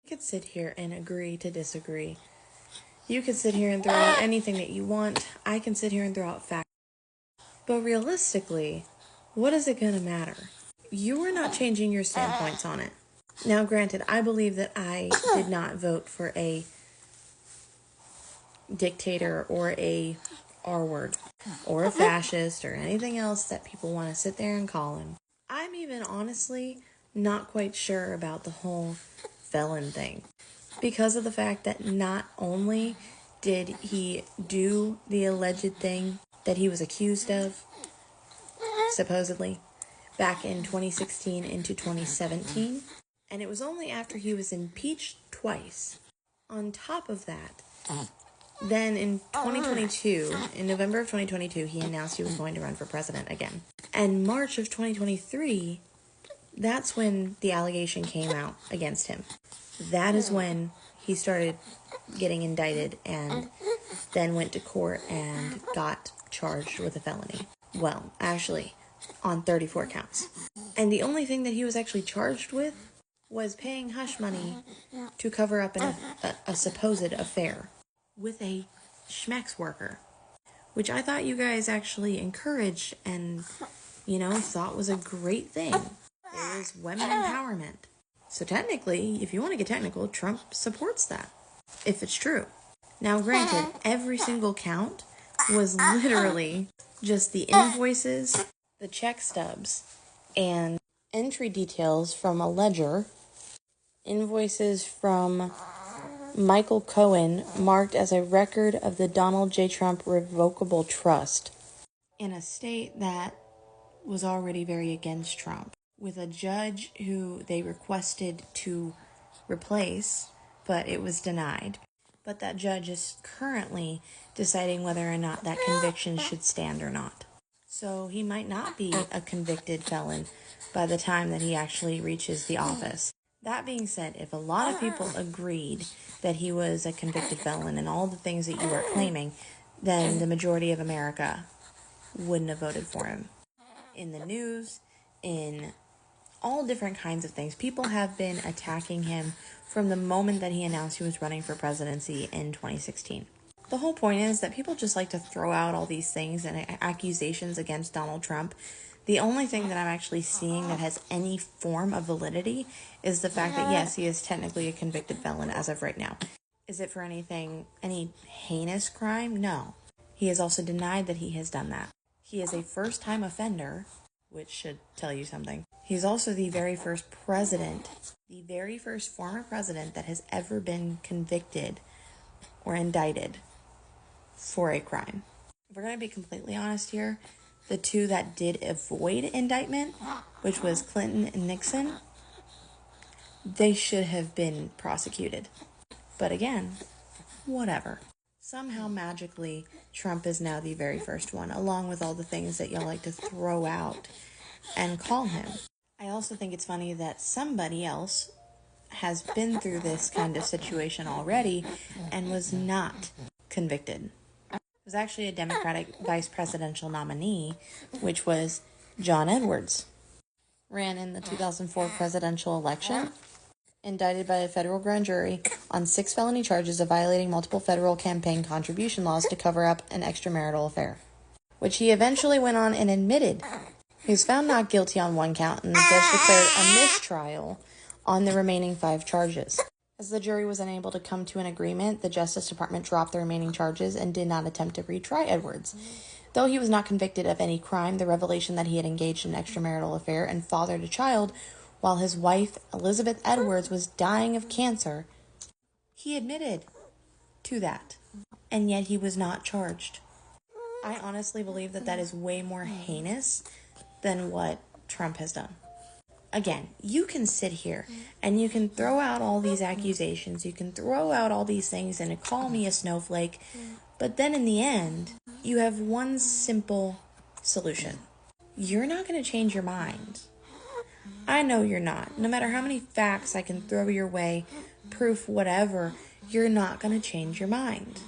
You could sit here and agree to disagree. You could sit here and throw out anything that you want. I can sit here and throw out facts. But realistically, what is it going to matter? You are not changing your standpoints on it. Now, granted, I believe that I did not vote for a dictator or a R-word or a fascist or anything else that people want to sit there and call him. I'm even honestly not quite sure about the whole felon thing, because of the fact that not only did he do the alleged thing that he was accused of, supposedly, back in 2016 into 2017, and it was only after he was impeached twice. On top of that, then in 2022, in November of 2022, he announced he was going to run for president again. And March of 2023, that's when the allegation came out against him. That is when he started getting indicted and then went to court and got charged with a felony. Well, actually, on 34 counts. And the only thing that he was actually charged with was paying hush money to cover up a supposed affair with a schmex worker, which I thought you guys actually encouraged and, thought was a great thing. It was women empowerment. So technically, if you want to get technical, Trump supports that, if it's true. Now, granted, every single count was literally just the invoices, the check stubs, and entry details from a ledger, invoices from Michael Cohen marked as a record of the Donald J. Trump Revocable Trust in a state that was already very against Trump, with a judge who they requested to replace, but it was denied. But that judge is currently deciding whether or not that conviction should stand or not. So he might not be a convicted felon by the time that he actually reaches the office. That being said, if a lot of people agreed that he was a convicted felon and all the things that you are claiming, then the majority of America wouldn't have voted for him. In the news, in all different kinds of things, people have been attacking him from the moment that he announced he was running for presidency in 2016. The whole point is that people just like to throw out all these things and accusations against Donald Trump. The only thing that I'm actually seeing that has any form of validity is the fact that, yes, he is technically a convicted felon as of right now. Is it for any heinous crime? No. He has also denied that he has done that. He is a first-time offender, which should tell you something. He's also the very first president, the very first former president that has ever been convicted or indicted for a crime. If we're going to be completely honest here, the two that did avoid indictment, which was Clinton and Nixon, they should have been prosecuted. But again, whatever. Somehow, magically, Trump is now the very first one, along with all the things that y'all like to throw out and call him. I also think it's funny that somebody else has been through this kind of situation already and was not convicted. It was actually a Democratic vice presidential nominee, which was John Edwards. Ran in the 2004 presidential election, indicted by a federal grand jury on 6 felony charges of violating multiple federal campaign contribution laws to cover up an extramarital affair, which he eventually went on and admitted. He was found not guilty on 1 count, and the judge declared a mistrial on the remaining 5 charges. As the jury was unable to come to an agreement, the Justice Department dropped the remaining charges and did not attempt to retry Edwards. Though he was not convicted of any crime, the revelation that he had engaged in an extramarital affair and fathered a child while his wife, Elizabeth Edwards, was dying of cancer, he admitted to that, and yet he was not charged. I honestly believe that that is way more heinous than what Trump has done. Again, you can sit here and you can throw out all these accusations, you can throw out all these things and call me a snowflake, but then in the end, you have one simple solution. You're not going to change your mind. I know you're not. No matter how many facts I can throw your way, proof, whatever, you're not going to change your mind.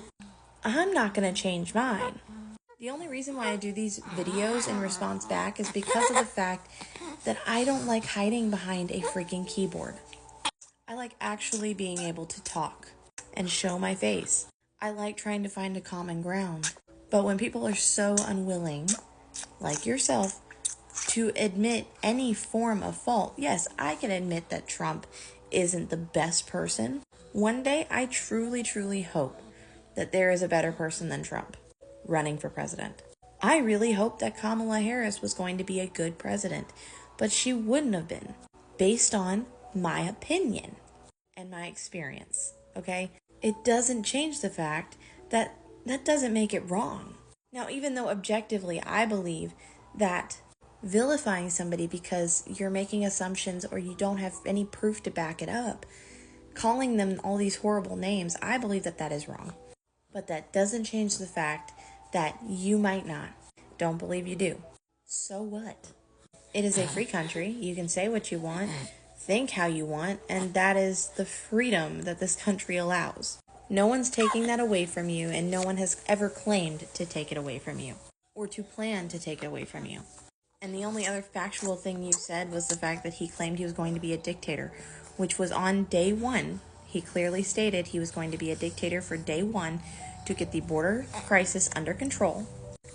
I'm not going to change mine. The only reason why I do these videos in response back is because of the fact that I don't like hiding behind a freaking keyboard. I like actually being able to talk and show my face. I like trying to find a common ground. But when people are so unwilling, like yourself, to admit any form of fault, yes, I can admit that Trump isn't the best person. One day, I truly, truly hope that there is a better person than Trump running for president. I really hoped that Kamala Harris was going to be a good president, but she wouldn't have been, based on my opinion and my experience, okay? It doesn't change the fact that that doesn't make it wrong. Now, even though objectively I believe that vilifying somebody because you're making assumptions or you don't have any proof to back it up, calling them all these horrible names, I believe that that is wrong. But that doesn't change the fact that you might not. Don't believe you do. So what? It is a free country. You can say what you want, think how you want, and that is the freedom that this country allows. No one's taking that away from you, and no one has ever claimed to take it away from you or to plan to take it away from you. And the only other factual thing you said was the fact that he claimed he was going to be a dictator, which was on day one. He clearly stated he was going to be a dictator for day one to get the border crisis under control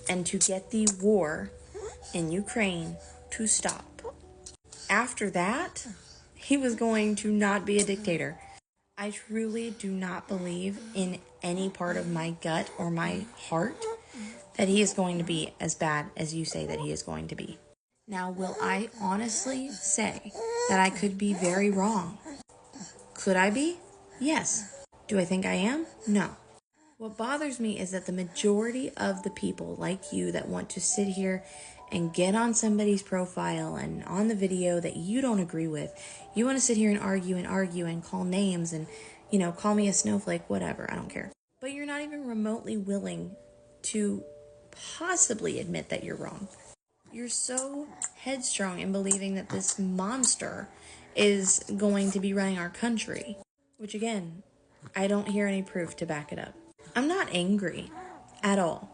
and to get the war in Ukraine to stop. After that, he was going to not be a dictator. I truly do not believe in any part of my gut or my heart that he is going to be as bad as you say that he is going to be. Now, will I honestly say that I could be very wrong? Could I be? Yes. Do I think I am? No. What bothers me is that the majority of the people like you that want to sit here and get on somebody's profile and on the video that you don't agree with, you want to sit here and argue and call names and, call me a snowflake, whatever, I don't care. But you're not even remotely willing to possibly admit that you're wrong. You're so headstrong in believing that this monster is going to be running our country, which again, I don't hear any proof to back it up. I'm not angry at all.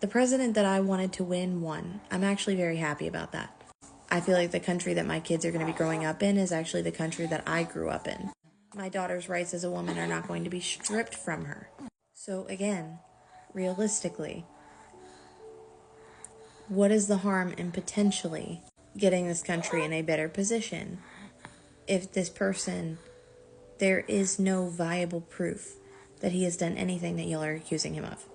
The president that I wanted to win won. I'm actually very happy about that. I feel like the country that my kids are going to be growing up in is actually the country that I grew up in. My daughter's rights as a woman are not going to be stripped from her. So again, realistically, what is the harm in potentially getting this country in a better position if this person, there is no viable proof that he has done anything that y'all are accusing him of?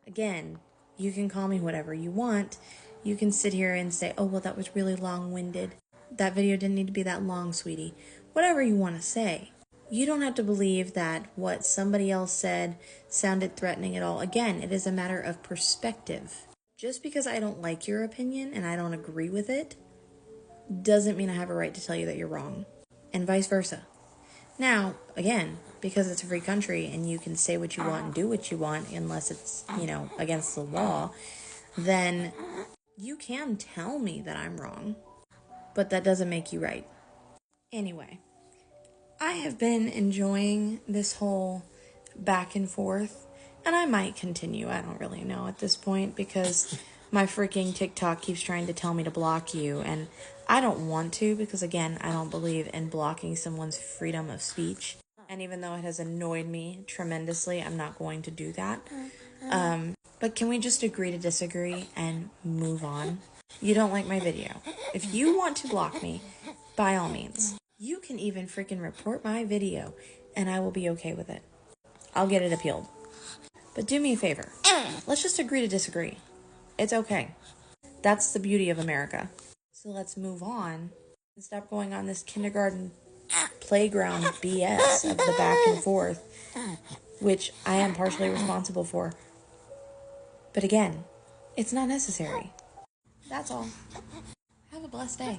Again, you can call me whatever you want. You can sit here and say, oh, well, that was really long-winded. That video didn't need to be that long, sweetie. Whatever you want to say. You don't have to believe that what somebody else said sounded threatening at all. Again, it is a matter of perspective. Just because I don't like your opinion and I don't agree with it doesn't mean I have a right to tell you that you're wrong. And vice versa. Now, again, because it's a free country and you can say what you want and do what you want unless it's, against the law, then you can tell me that I'm wrong, but that doesn't make you right. Anyway, I have been enjoying this whole back and forth, and I might continue. I don't really know at this point because my freaking TikTok keeps trying to tell me to block you, and I don't want to because, again, I don't believe in blocking someone's freedom of speech. And even though it has annoyed me tremendously, I'm not going to do that. But can we just agree to disagree and move on? You don't like my video. If you want to block me, by all means. You can even freaking report my video, and I will be okay with it. I'll get it appealed. But do me a favor. Let's just agree to disagree. It's okay. That's the beauty of America. So let's move on and stop going on this kindergarten playground BS of the back and forth, which I am partially responsible for. But again, it's not necessary. That's all. Have a blessed day.